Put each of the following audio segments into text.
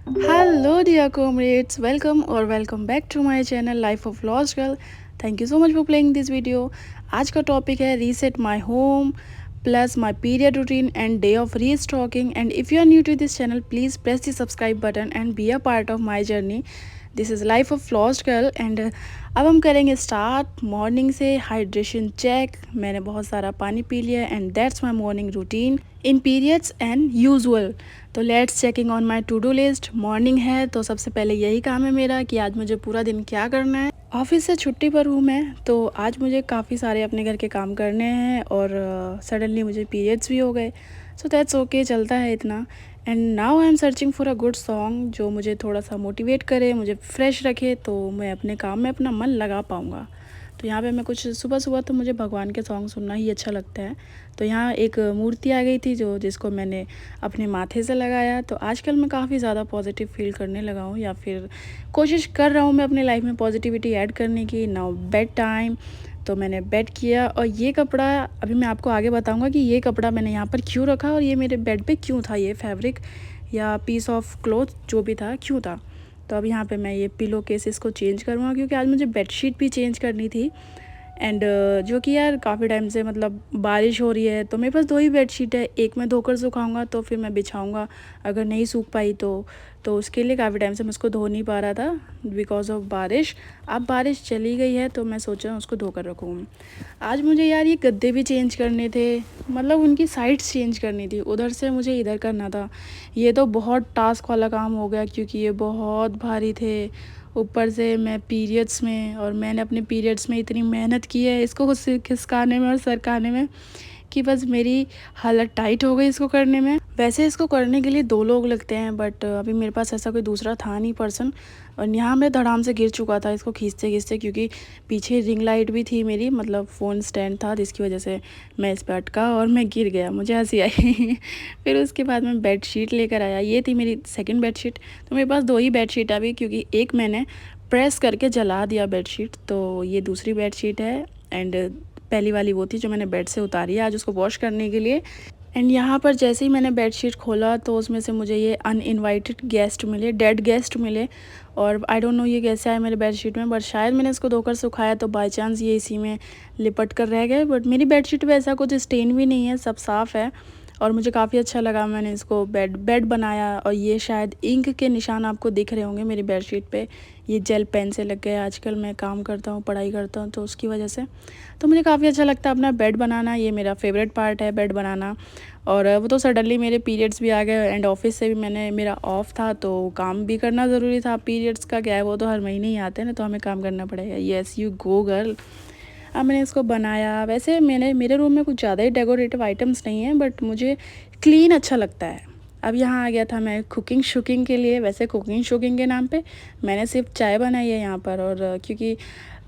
Hello, dear comrades. Welcome back to my channel Life of Lost Girl. Thank you so much for playing this video. आज का topic है reset my home plus my period routine and day of restocking. And if you are new to this channel please press the subscribe button and be a part of my journey. This is life of lost girl. And अब हम करेंगे start. Morning से hydration check. मैंने बहुत सारा पानी पी लिया and that's my morning routine in periods and usual. तो let's checking on my to do list. Morning है तो सबसे पहले यही काम है मेरा कि आज मुझे पूरा दिन क्या करना है. ऑफिस से छुट्टी पर हूँ मैं, तो आज मुझे काफ़ी सारे अपने घर के काम करने हैं और सडनली मुझे पीरियड्स भी हो गए. सो दैट्स ओके, चलता है इतना. And now I am searching for a good song जो मुझे थोड़ा सा मोटिवेट करे, मुझे फ्रेश रखे, तो मैं अपने काम में अपना मन लगा पाऊँगा. तो यहाँ पे मैं कुछ सुबह सुबह तो मुझे भगवान के सॉन्ग सुनना ही अच्छा लगता है. तो यहाँ एक मूर्ति आ गई थी जिसको मैंने अपने माथे से लगाया. तो आजकल मैं काफ़ी ज़्यादा पॉजिटिव फील करने लगा हूँ, या फिर कोशिश कर रहा हूँ मैं अपने लाइफ में पॉजिटिविटी ऐड करने की. Now bed time. तो मैंने बेड किया और ये कपड़ा अभी मैं आपको आगे बताऊँगा कि ये कपड़ा मैंने यहाँ पर क्यों रखा और ये मेरे बेड पे क्यों था. ये फैब्रिक या पीस ऑफ क्लॉथ जो भी था क्यों था. तो अब यहाँ पे मैं ये पिलो केसेस को चेंज करूँगा क्योंकि आज मुझे बेडशीट भी चेंज करनी थी. एंड जो कि यार काफ़ी टाइम से मतलब बारिश हो रही है तो मेरे पास दो ही बेडशीट है. एक मैं धोकर सुखाऊंगा तो फिर मैं बिछाऊंगा. अगर नहीं सूख पाई तो उसके लिए काफ़ी टाइम से मैं उसको धो नहीं पा रहा था बिकॉज ऑफ बारिश. अब बारिश चली गई है तो मैं सोच रहा हूँ उसको धोकर रखूँ. आज मुझे यार ये गद्दे भी चेंज करने थे, मतलब उनकी साइड्स चेंज करनी थी. उधर से मुझे इधर करना था. ये तो बहुत टास्क वाला काम हो गया क्योंकि ये बहुत भारी थे. ऊपर से मैं पीरियड्स में, और मैंने अपने पीरियड्स में इतनी मेहनत की है इसको खिसकाने में और सरकाने में कि बस मेरी हालत टाइट हो गई इसको करने में. वैसे इसको करने के लिए दो लोग लगते हैं बट अभी मेरे पास ऐसा कोई दूसरा था नहीं पर्सन. और यहाँ मैं धड़ाम से गिर चुका था इसको खींचते खींचते क्योंकि पीछे रिंग लाइट भी थी मेरी, मतलब फ़ोन स्टैंड था जिसकी वजह से मैं इस पर अटका और मैं गिर गया. मुझे हंसी आई. फिर उसके बाद मैं बेड शीट लेकर आया. ये थी मेरी सेकंड बेड शीट. तो मेरे पास दो ही बेड शीट अभी क्योंकि एक मैंने प्रेस करके जला दिया बेड शीट. तो ये दूसरी बेड शीट है. एंड पहली वाली वो थी जो मैंने बेड से उतारी है आज उसको वॉश करने के लिए. एंड यहाँ पर जैसे ही मैंने बेडशीट खोला तो उसमें से मुझे ये अनइनवाइटेड गेस्ट मिले, डेड गेस्ट मिले. और आई डोंट नो ये कैसे आए मेरे बेडशीट में, बट शायद मैंने इसको धोकर सुखाया तो बाय चांस ये इसी में लिपट कर रह गए. बट मेरी बेडशीट पे ऐसा कुछ स्टेन भी नहीं है, सब साफ़ है. और मुझे काफ़ी अच्छा लगा. मैंने इसको बेड बनाया और ये शायद इंक के निशान आपको दिख रहे होंगे मेरी बेडशीट पे. ये जेल पेन से लग गया. आजकल मैं काम करता हूँ, पढ़ाई करता हूँ, तो उसकी वजह से तो मुझे काफ़ी अच्छा लगता है अपना बेड बनाना. ये मेरा फेवरेट पार्ट है बेड बनाना. और वो तो सडनली मेरे पीरियड्स भी आ गए एंड ऑफिस से भी मेरा ऑफ था तो काम भी करना ज़रूरी था. पीरियड्स का क्या है, वो तो हर महीने ही आते हैं ना, तो हमें काम करना पड़ेगा. Yes you go girl. अब मैंने इसको बनाया. वैसे मेरे रूम में कुछ ज़्यादा ही डेकोरेटिव आइटम्स नहीं हैं बट मुझे क्लीन अच्छा लगता है. अब यहाँ आ गया था मैं कुकिंग शुकिंग के लिए. वैसे कुकिंग शुकिंग के नाम पे मैंने सिर्फ चाय बनाई है यहाँ पर. और क्योंकि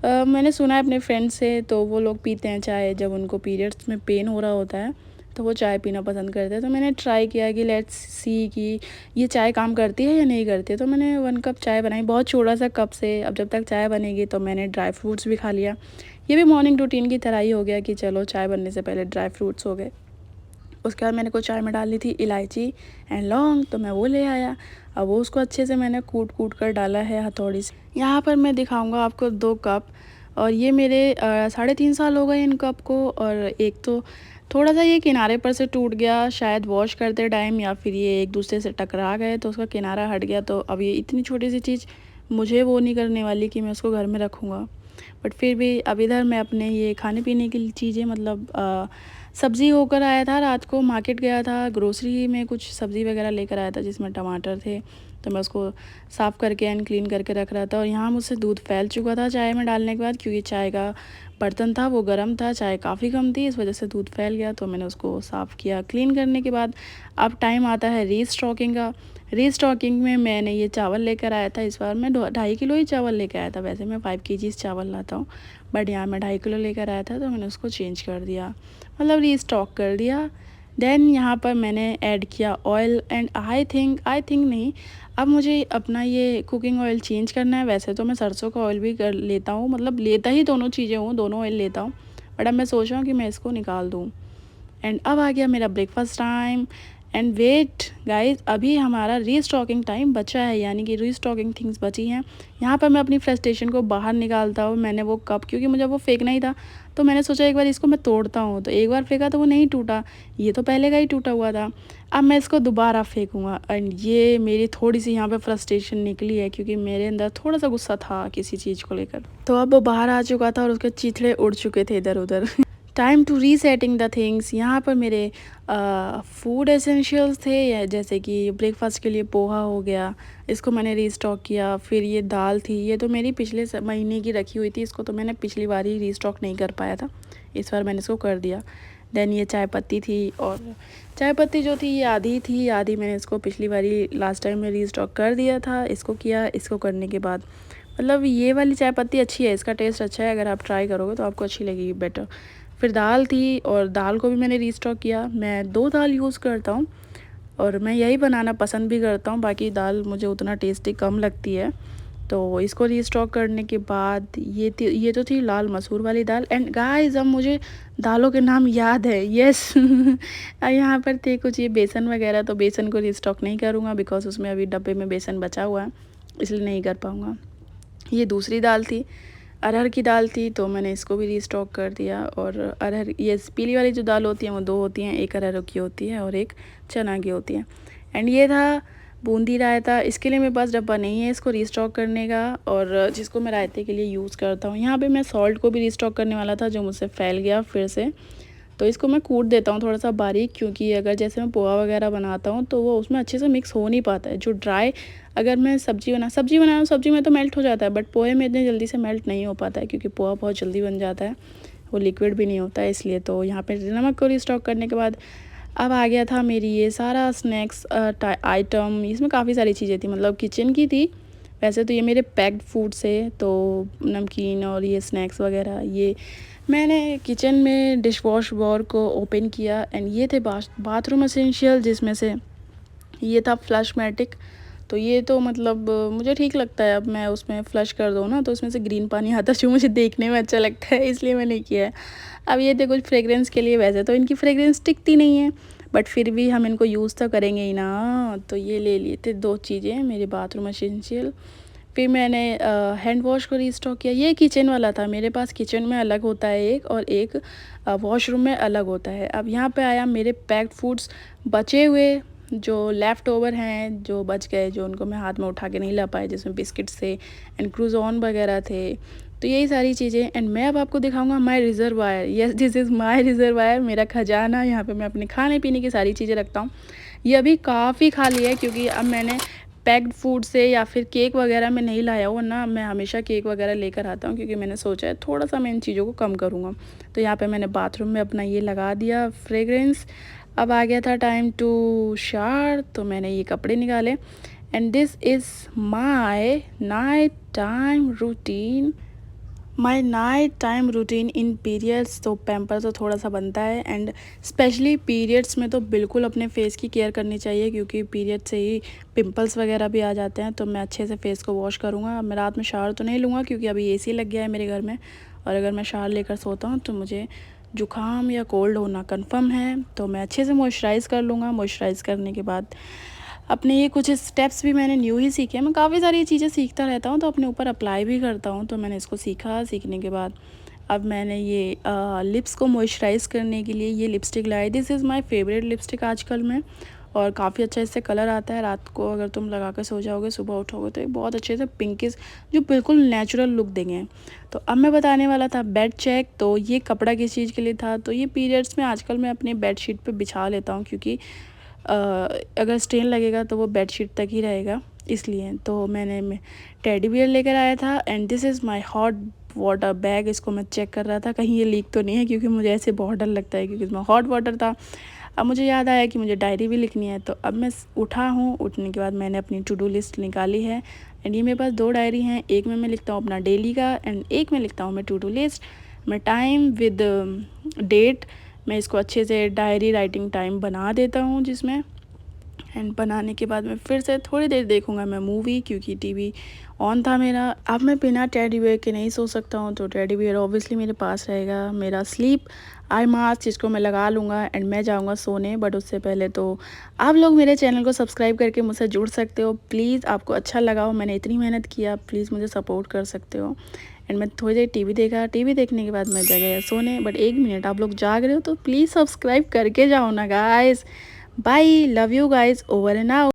मैंने सुना है अपने फ्रेंड्स से, तो वो लोग पीते हैं चाय जब उनको पीरियड्स में पेन हो रहा होता है तो वो चाय पीना पसंद करते हैं. तो मैंने ट्राई किया कि लेट्स सी कि ये चाय काम करती है या नहीं करती है. तो मैंने 1 कप चाय बनाई बहुत छोटा सा कप से. अब जब तक चाय बनेगी तो मैंने ड्राई फ्रूट्स भी खा लिया. ये भी मॉर्निंग रूटीन की तरह ही हो गया कि चलो चाय बनने से पहले ड्राई फ्रूट्स हो गए. उसके बाद मैंने को चाय में डालनी थी इलायची एंड लौंग, तो मैं वो ले आया. अब वो उसको अच्छे से मैंने कूट कूट कर डाला है हथौड़ी से. यहाँ पर मैं दिखाऊंगा आपको 2 कप. और ये मेरे 3.5 साल हो गए इन कप को. और एक तो थोड़ा सा ये किनारे पर से टूट गया शायद वॉश करते टाइम, या फिर ये एक दूसरे से टकरा गए तो उसका किनारा हट गया. तो अब ये इतनी छोटी सी चीज़ मुझे वो नहीं करने वाली कि मैं उसको घर में रखूँगा. बट फिर भी अब इधर मैं अपने ये खाने पीने की चीज़ें, मतलब सब्ज़ी होकर आया था रात को, मार्केट गया था, ग्रोसरी में कुछ सब्ज़ी वगैरह लेकर आया था जिसमें टमाटर थे. तो मैं उसको साफ़ करके एंड क्लीन करके रख रहा था. और यहाँ मुझसे दूध फैल चुका था चाय में डालने के बाद क्योंकि चाय का बर्तन था वो गर्म था, चाय काफ़ी कम थी, इस वजह से दूध फैल गया. तो मैंने उसको साफ़ किया क्लीन करने के बाद. अब टाइम आता है रीस्टॉकिंग का. रीस्टॉकिंग में मैंने ये चावल लेकर आया था. इस बार मैं 2.5 किलो ही चावल लेकर आया था. वैसे मैं 5 kg चावल लाता हूँ बट यहाँ मैं 2.5 किलो लेकर आया था तो मैंने उसको चेंज कर दिया, मतलब रीस्टॉक कर दिया. देन यहाँ पर मैंने ऐड किया ऑयल. एंड आई थिंक नहीं, अब मुझे अपना ये कुकिंग ऑयल चेंज करना है. वैसे तो मैं सरसों का ऑयल भी कर लेता हूँ, मतलब लेता ही दोनों चीज़ें हूँ, दोनों ऑयल लेता हूँ. बट अब मैं सोच रहा हूँ कि मैं इसको निकाल दूँ. एंड अब आ गया मेरा breakfast time. And wait guys, अभी हमारा रीस्टॉकिंग टाइम बचा है, यानी कि रीस्टॉकिंग थिंग्स बची हैं। यहाँ पर मैं अपनी फ्रस्ट्रेशन को बाहर निकालता हूँ। मैंने वो कप, क्योंकि मुझे वो फेंकना ही था, तो मैंने सोचा एक बार इसको मैं तोड़ता हूँ। तो एक बार फेंका तो वो नहीं टूटा, ये तो पहले का ही टूटा हुआ था। अब मैं इसको दोबारा फेंकूँगा। एंड ये मेरी थोड़ी सी यहाँ पे फ्रस्ट्रेशन निकली है, क्योंकि मेरे अंदर थोड़ा सा गुस्सा था किसी चीज़ को लेकर। तो अब वो बाहर आ चुका था और उसके चिथड़े उड़ चुके थे इधर उधर। Time to resetting the things. यहाँ पर मेरे फूड एसेंशियल्स थे, या जैसे कि ब्रेकफास्ट के लिए पोहा हो गया, इसको मैंने रीस्टॉक किया। फिर ये दाल थी, ये तो मेरी पिछले महीने की रखी हुई थी, इसको तो मैंने पिछली बार ही रीस्टॉक नहीं कर पाया था, इस बार मैंने इसको कर दिया। देन ये चाय पत्ती थी, और चाय पत्ती जो थी ये आधी थी, आधी मैंने इसको पिछली बारी लास्ट टाइम में रीस्टॉक कर दिया था। इसको किया, इसको करने के बाद मतलब ये वाली चाय पत्ती अच्छी है, इसका टेस्ट अच्छा है, अगर आप ट्राई करोगे तो आपको अच्छी लगेगी बेटर। फिर दाल थी, और दाल को भी मैंने रीस्टॉक किया। मैं 2 दाल यूज़ करता हूँ, और मैं यही बनाना पसंद भी करता हूँ, बाकी दाल मुझे उतना टेस्टी कम लगती है। तो इसको रीस्टॉक करने के बाद ये तो थी लाल मसूर वाली दाल। एंड गाइस, अब मुझे दालों के नाम याद है, यस। यहाँ पर थे कुछ ये बेसन वगैरह, तो बेसन को रीस्टॉक नहीं करूँगा बिकॉज उसमें अभी डब्बे में बेसन बचा हुआ है, इसलिए नहीं कर पाऊँगा। ये दूसरी दाल थी, अरहर की दाल थी, तो मैंने इसको भी रीस्टॉक कर दिया। और अरहर, ये पीली वाली जो दाल होती है वो 2 होती हैं, एक अरहर की होती है और एक चना की होती है। एंड ये था बूंदी रायता, इसके लिए मेरे पास डब्बा नहीं है इसको रीस्टॉक करने का, और जिसको मैं रायते के लिए यूज़ करता हूँ। यहाँ पे मैं सॉल्ट को भी रीस्टॉक करने वाला था, जो मुझसे फैल गया फिर से, तो इसको मैं कूट देता हूँ थोड़ा सा बारीक, क्योंकि अगर जैसे मैं पोहा वगैरह बनाता हूँ तो वो उसमें अच्छे से मिक्स हो नहीं पाता है। जो ड्राई, अगर मैं सब्ज़ी बनाऊँ, सब्ज़ी में तो मेल्ट हो जाता है, बट पोहे में इतने जल्दी से मेल्ट नहीं हो पाता है, क्योंकि पोहा बहुत जल्दी बन जाता है, वो लिक्विड भी नहीं होता है इसलिए। तो यहाँ पे नमक को रिस्टॉक करने के बाद अब आ गया था मेरी ये सारा स्नैक्स आइटम। इसमें काफ़ी सारी चीज़ें थी, मतलब किचन की थी। वैसे तो ये मेरे पैक्ड फूड से, तो नमकीन और ये स्नैक्स वगैरह, ये मैंने किचन में डिश वॉश बार को ओपन किया। एंड ये थे बाथरूम एसेंशियल, जिसमें से ये था फ्लश मैटिक। तो ये तो मतलब मुझे ठीक लगता है, अब मैं उसमें फ़्लश कर दूँ ना तो उसमें से ग्रीन पानी आता है, जो मुझे देखने में अच्छा लगता है, इसलिए मैंने किया है। अब ये थे कुछ फ्रेगरेंस के लिए, वैसे तो इनकी फ्रेगरेंस टिकती नहीं है, बट फिर भी हम इनको यूज़ तो करेंगे ही ना। तो ये ले लिए थे 2 चीज़ें मेरे बाथरूम एसेंशियल। फिर मैंने हैंड वॉश को रीस्टॉक किया। ये किचन वाला था मेरे पास, किचन में अलग होता है एक, और एक वॉशरूम में अलग होता है। अब यहाँ पे आया मेरे पैक्ड फूड्स, बचे हुए जो लेफ़्ट ओवर हैं, जो बच गए, जो उनको मैं हाथ में उठा के नहीं ला पाई, जिसमें बिस्किट्स थे एंड क्रूज़ॉन वगैरह थे, तो यही सारी चीज़ें। एंड मैं अब आपको दिखाऊंगा my reservoir. Yes, this is my reservoir, मेरा खजाना। यहाँ पे मैं अपने खाने पीने की सारी चीज़ें रखता हूँ। ये अभी काफ़ी खाली है, क्योंकि अब मैंने पैक्ड फूड से या फिर केक वगैरह में नहीं लाया हो ना, मैं हमेशा केक वगैरह लेकर आता हूँ, क्योंकि मैंने सोचा है थोड़ा सा मैं इन चीज़ों को कम करूँगा। तो यहाँ पे मैंने बाथरूम में अपना ये लगा दिया फ्रेगरेंस। अब आ गया था टाइम टू शावर, तो मैंने ये कपड़े निकाले। And this is my night time routine, my night time routine in periods. तो पैम्पर तो थोड़ा सा बनता है, एंड स्पेशली पीरियड्स में तो बिल्कुल अपने फेस की केयर करनी चाहिए, क्योंकि पीरियड से ही पिंपल्स वगैरह भी आ जाते हैं। तो मैं अच्छे से फेस को वॉश करूँगा। मैं रात में शावर तो नहीं लूँगा, क्योंकि अभी एसी लग गया है मेरे घर में, और अगर मैं शावर लेकर सोता हूँ तो मुझे जुकाम या कोल्ड होना कंफर्म है। तो मैं अच्छे से मॉइस्चराइज़ कर लूँगा। मॉइस्चराइज़ करने के बाद अपने ये कुछ स्टेप्स भी मैंने न्यू ही सीखे हैं। मैं काफ़ी सारी चीज़ें सीखता रहता हूँ, तो अपने ऊपर अप्लाई भी करता हूँ। तो मैंने इसको सीखा, सीखने के बाद अब मैंने ये लिप्स को मॉइस्चराइज़ करने के लिए ये lipstick lie. This is my favourite lipstick आजकल में, और काफ़ी अच्छा इससे कलर आता है। रात को अगर तुम लगा कर सो जाओगे, सुबह उठोगे तो एक बहुत अच्छे से पिंकिश, जो बिल्कुल नेचुरल लुक देंगे। तो अब मैं बताने वाला था बेड चेक। तो ये कपड़ा किस चीज़ के लिए था, तो ये पीरियड्स में आजकल मैं अपनी बेडशीट पे बिछा लेता हूँ, क्योंकि अगर स्टेन लगेगा तो वो बेडशीट तक ही रहेगा, इसलिए। तो मैंने टेडी बियर लेकर आया था। And this is my hot water bag. इसको मैं चेक कर रहा था कहीं ये लीक तो नहीं है, क्योंकि मुझे ऐसे बहुत डर लगता है, क्योंकि इसमें हॉट वाटर था। अब मुझे याद आया कि मुझे डायरी भी लिखनी है, तो अब मैं उठा हूँ। उठने के बाद मैंने अपनी टू डू लिस्ट निकाली है। एंड ये मेरे पास 2 डायरी हैं, एक में मैं लिखता हूँ अपना डेली का, एंड एक में लिखता हूँ मैं टू डू लिस्ट। मैं टाइम विद डेट, मैं इसको अच्छे से डायरी राइटिंग टाइम बना देता हूँ, जिसमें एंड बनाने के बाद मैं फिर से थोड़ी देर देखूँगा मैं मूवी, क्योंकि टीवी ऑन था मेरा। अब मैं बिना टेडी बियर के नहीं सो सकता हूँ, तो टेडी बियर ऑब्वियसली मेरे पास रहेगा। मेरा स्लीप आई मास्क जिसको मैं लगा लूँगा एंड मैं जाऊँगा सोने। बट उससे पहले तो आप लोग मेरे चैनल को सब्सक्राइब करके मुझसे जुड़ सकते हो प्लीज़। आपको अच्छा लगा हो, मैंने इतनी मेहनत किया, प्लीज़ मुझे सपोर्ट कर सकते हो। एंड मैं थोड़ी देर टीवी देखा, टीवी देखने के बाद मैं जग गया सोने। बट एक मिनट, आप लोग जाग रहे हो तो प्लीज़ सब्सक्राइब करके जाओ ना guys. Bye, love you guys, over and out.